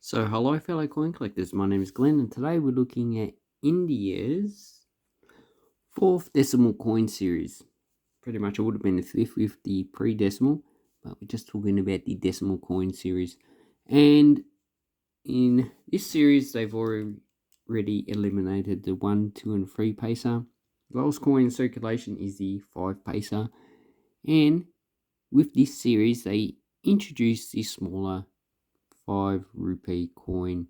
So, hello, fellow coin collectors. My name is Glenn, and today we're looking at India's fourth decimal coin series. Pretty much, it would have been the fifth with the pre-decimal, but we're just talking about the decimal coin series. And in this series, they've already eliminated the 1, 2, and 3 paisa. The lowest coin in circulation is the 5 paisa, and with this series, they introduced the smaller 5 rupee coin.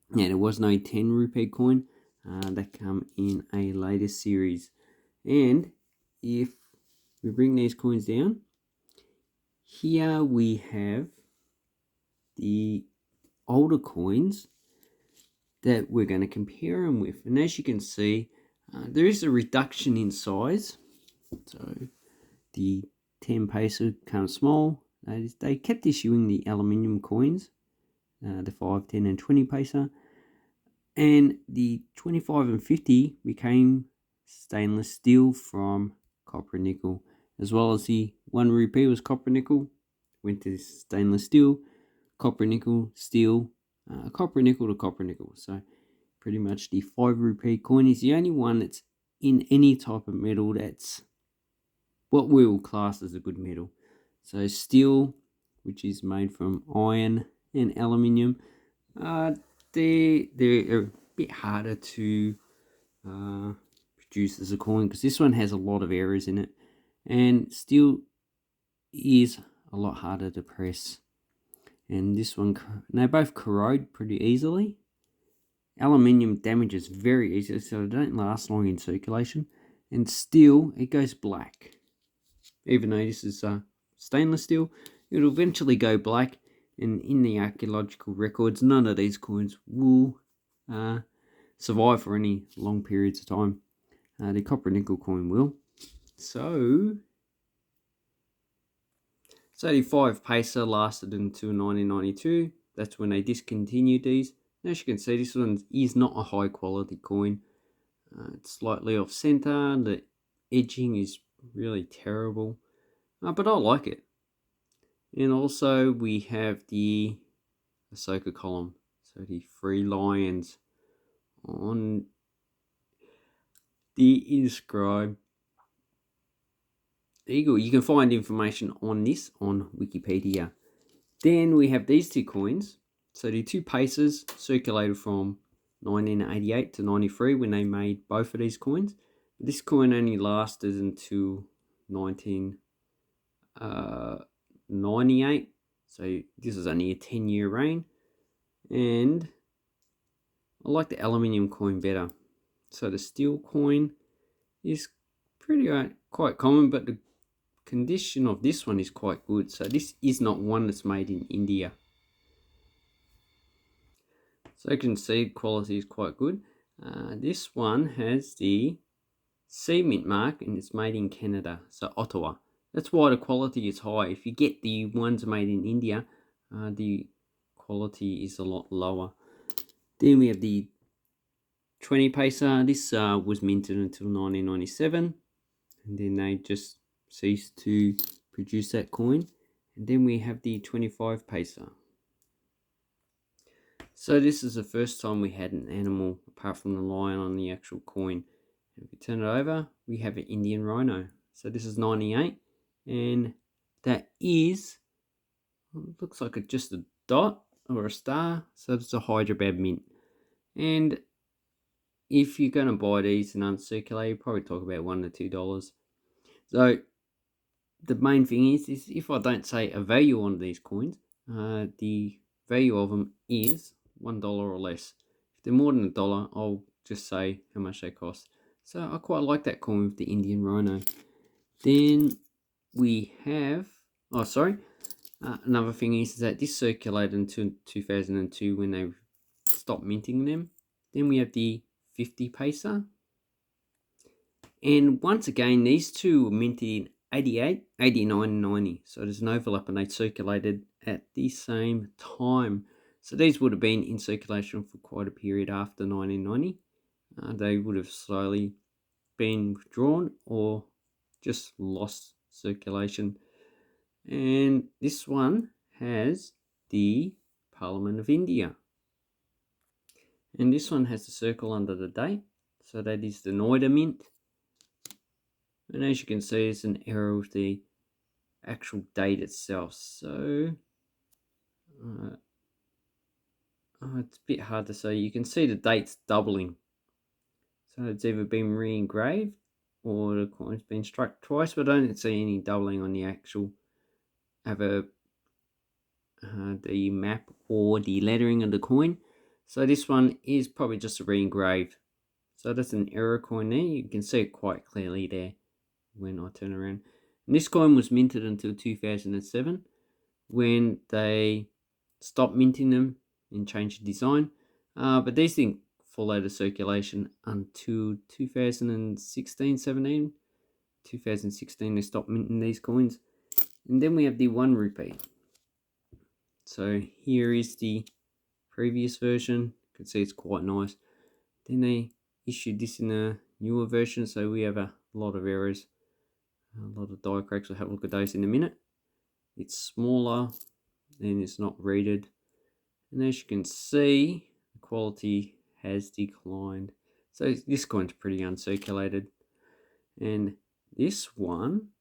Now, there was no 10 rupee coin that come in a later series. And if we bring these coins down, here we have the older coins that we're going to compare them with. And as you can see, there is a reduction in size. So the 10 peso comes small. They kept issuing the aluminium coins, the 5, 10, and 20 peso. And the 25 and 50 became stainless steel from copper nickel, as well as the 1 rupee was copper nickel, went to stainless steel, copper nickel, steel, copper nickel to copper nickel. So pretty much the 5 rupee coin is the only one that's in any type of metal that's what we will class as a good metal. So steel, which is made from iron and aluminium, they're a bit harder to produce as a coin because this one has a lot of errors in it, and steel is a lot harder to press. And this one, they both corrode pretty easily. Aluminium damages very easily, so they don't last long in circulation. And steel, it goes black. Even though this is stainless steel, it'll eventually go black. And in the archaeological records, none of these coins will survive for any long periods of time. The copper nickel coin will. So the 5 peso lasted until 1992. That's when they discontinued these. As you can see, this one is not a high quality coin. It's slightly off center. The edging is really terrible, but I like it. And also we have the Ahsoka column, so the 3 lions on the inscribe eagle. You can find information on this on Wikipedia. Then we have these 2 coins. So the 2 paces circulated from 1988 to 93 when they made both of these coins. This coin only lasted until 1998. So this is only a 10-year reign. And I like the aluminium coin better. So the steel coin is pretty quite common, but the condition of this one is quite good. So this is not one that's made in India. So you can see quality is quite good. This one has the C mint mark and it's made in Canada, so Ottawa. That's why the quality is high. If you get the ones made in India, the quality is a lot lower. Then we have the 20 peso. This was minted until 1997, and then they just ceased to produce that coin. And then we have the 25 peso. So this is the first time we had an animal apart from the lion on the actual coin. If we turn it over, we have an Indian rhino. So this is 98, and that is, looks like it's just a dot or a star, so it's a Hyderabad mint. And if you're going to buy these and uncirculate, you probably talk about $1 to $2. So the main thing is if I don't say a value on these coins, the value of them is $1 or less. If they're more than $1, I'll just say how much they cost. So I quite like that coin with the Indian rhino. Then we have, another thing is that this circulated until 2002 when they stopped minting them. Then we have the 50 peso. And once again, these two were minted in 88, 89, 90. So there's an overlap and they circulated at the same time. So these would have been in circulation for quite a period after 1990. They would have slowly been withdrawn or just lost circulation. And this one has the Parliament of India. And this one has a circle under the date, so that is the Noida Mint. And as you can see, it's an error with the actual date itself. So it's a bit hard to say. You can see the date's doubling. So it's either been re-engraved or the coin's been struck twice, but I don't see any doubling on the actual the map or the lettering of the coin. So this one is probably just a re-engraved. So that's an error coin there. You can see it quite clearly there when I turn around. And this coin was minted until 2007 when they stopped minting them and changed the design. But these didn't fall out of circulation until 2016-17. 2016 they stopped minting these coins. And then we have the 1 rupee. So here is the previous version. You can see it's quite nice. Then they issued this in a newer version, so we have a lot of errors, a lot of die cracks. We'll have a look at those in a minute. It's smaller and it's not rated. And as you can see, the quality has declined. So this coin's pretty uncirculated. And this one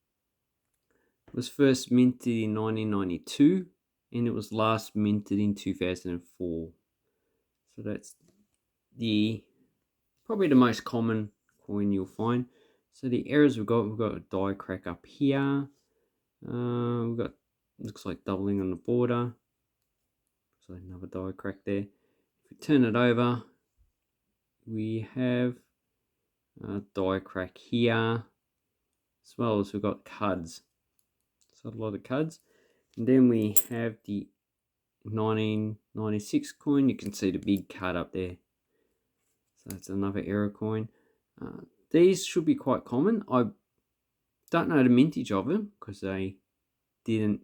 was first minted in 1992 and it was last minted in 2004. So that's probably the most common coin you'll find. So the errors we've got a die crack up here. We've got, looks like doubling on the border. So another die crack there. If we turn it over, we have a die crack here, as well as we've got cuds. So a lot of cuds. And then we have the 1996 coin. You can see the big cud up there. So that's another error coin. These should be quite common. I don't know the mintage of them because they didn't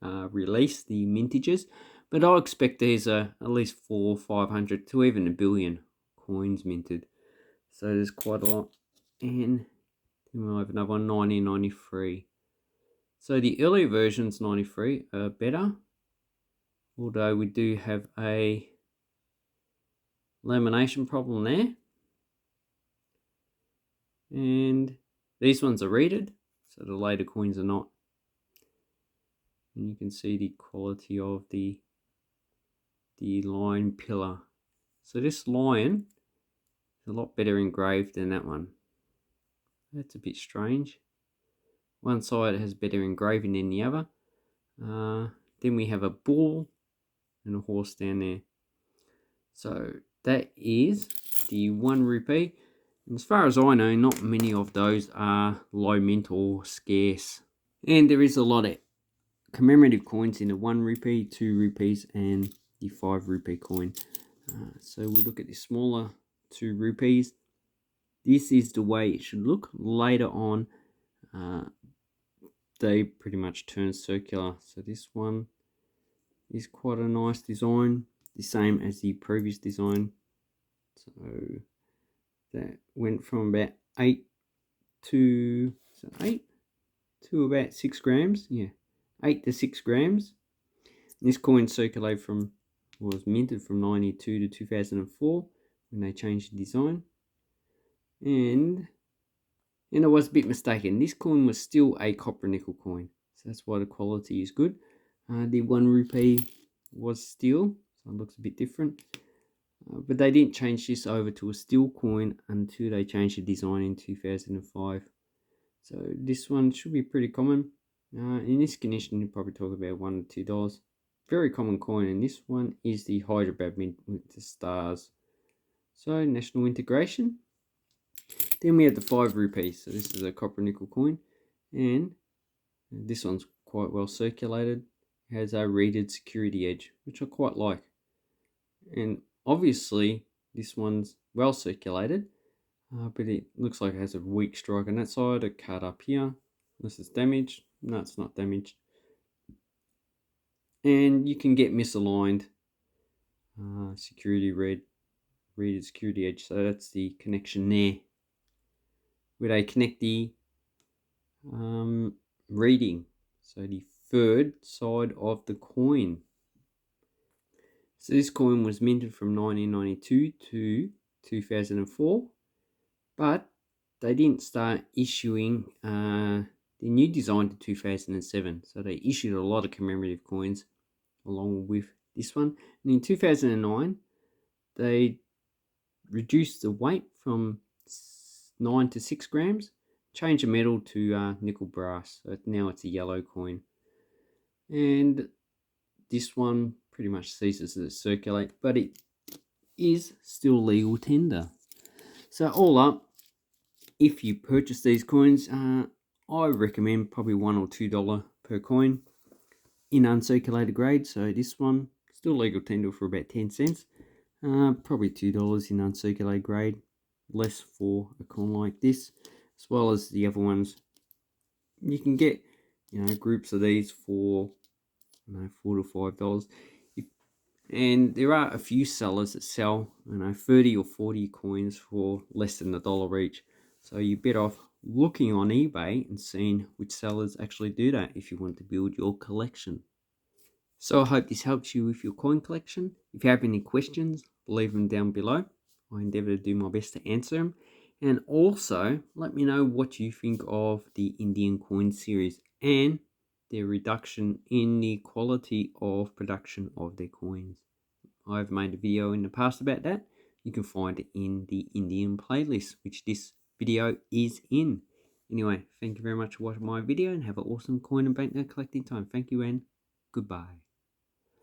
release the mintages, but I expect these are at least 400, 500 to even 1 billion coins minted. So there's quite a lot. And then we'll have another one, 1993. So the earlier versions, 93, are better, although we do have a lamination problem there. And these ones are rated, so the later coins are not. And you can see the quality of the lion pillar. So this lion is a lot better engraved than that one. That's a bit strange. One side has better engraving than the other. Then we have a bull and a horse down there. So that is the 1 rupee. And as far as I know, not many of those are low mint or scarce. And there is a lot of commemorative coins in the 1 rupee, 2 rupees, and the 5 rupee coin. So we look at the smaller 2 rupees. This is the way it should look. Later on, they pretty much turn circular. So this one is quite a nice design, the same as the previous design. So that went from about 8 to about 6 grams. Yeah, 8 to 6 grams. This coin circulated was minted from 92 to 2004 when they changed the design. And I was a bit mistaken. This coin was still a copper nickel coin. So that's why the quality is good. The 1 rupee was steel, so it looks a bit different. But they didn't change this over to a steel coin until they changed the design in 2005. So this one should be pretty common. In this condition, you probably talk about $1 to $2. Very common coin, and this one is the Hyderabad Mint with the stars. So national integration. Then we have the 5 rupees. So this is a copper nickel coin, and this one's quite well circulated. It has a reeded security edge, which I quite like. And obviously, this one's well circulated, but it looks like it has a weak strike on that side, a cut up here. This is damaged. No, it's not damaged. And you can get misaligned security reeded security edge. So that's the connection there. Where they connect the reading. So the third side of the coin. So this coin was minted from 1992 to 2004, but they didn't start issuing the new design to 2007. So they issued a lot of commemorative coins along with this one. And in 2009, they reduced the weight from 9 to 6 grams, changed the metal to nickel brass. So now it's a yellow coin. And this one pretty much ceases to circulate, but it is still legal tender. So all up, if you purchase these coins, I recommend probably $1 or $2 per coin in uncirculated grade. So this one still legal tender for about 10 cents. Probably $2 in uncirculated grade, less for a coin like this, as well as the other ones. You can get, groups of these for $4 to $5. And there are a few sellers that sell 30 or 40 coins for less than $1 each. So you're better off looking on eBay and seeing which sellers actually do that if you want to build your collection. So I hope this helps you with your coin collection. If you have any questions, leave them down below. I endeavour to do my best to answer them. And also, let me know what you think of the Indian coin series and their reduction in the quality of production of their coins. I've made a video in the past about that. You can find it in the Indian playlist, which this video is in. Anyway, thank you very much for watching my video and have an awesome coin and banknote collecting time. Thank you and goodbye.